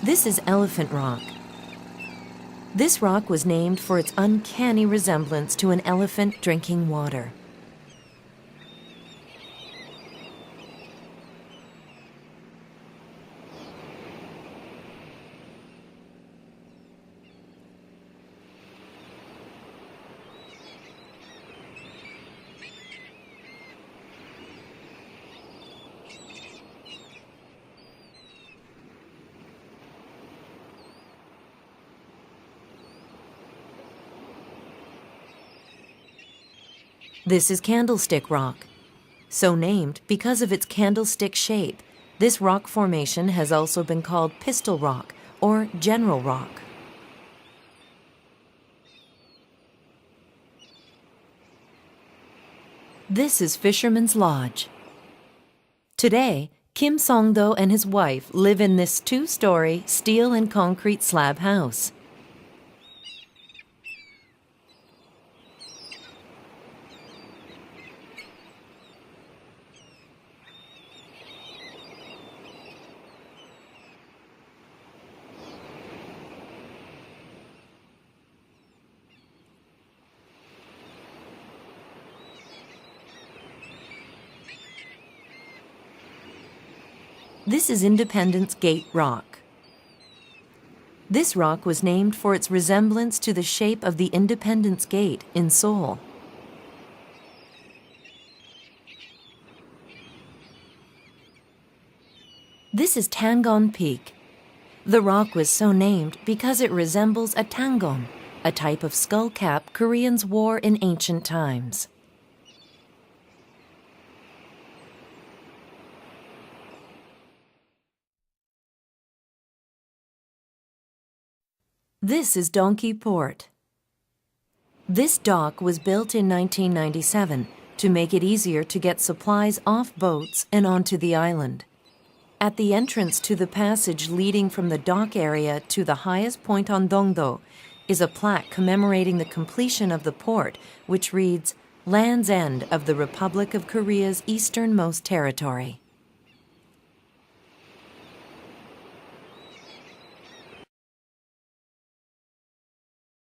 This is Elephant Rock. This rock was named for its uncanny resemblance to an elephant drinking water. This is Candlestick Rock. So named because of its candlestick shape, this rock formation has also been called Pistol Rock or General Rock. This is Fisherman's Lodge. Today, Kim Song-do and his wife live in this two-story steel and concrete slab house. This is Independence Gate Rock. This rock was named for its resemblance to the shape of the Independence Gate in Seoul. This is Tangon Peak. The rock was so named because it resembles a tangon, a type of skullcap Koreans wore in ancient times. This is Donkey Port. This dock was built in 1997 to make it easier to get supplies off boats and onto the island. At the entrance to the passage leading from the dock area to the highest point on Dokdo is a plaque commemorating the completion of the port, which reads, "Land's End of the Republic of Korea's easternmost territory."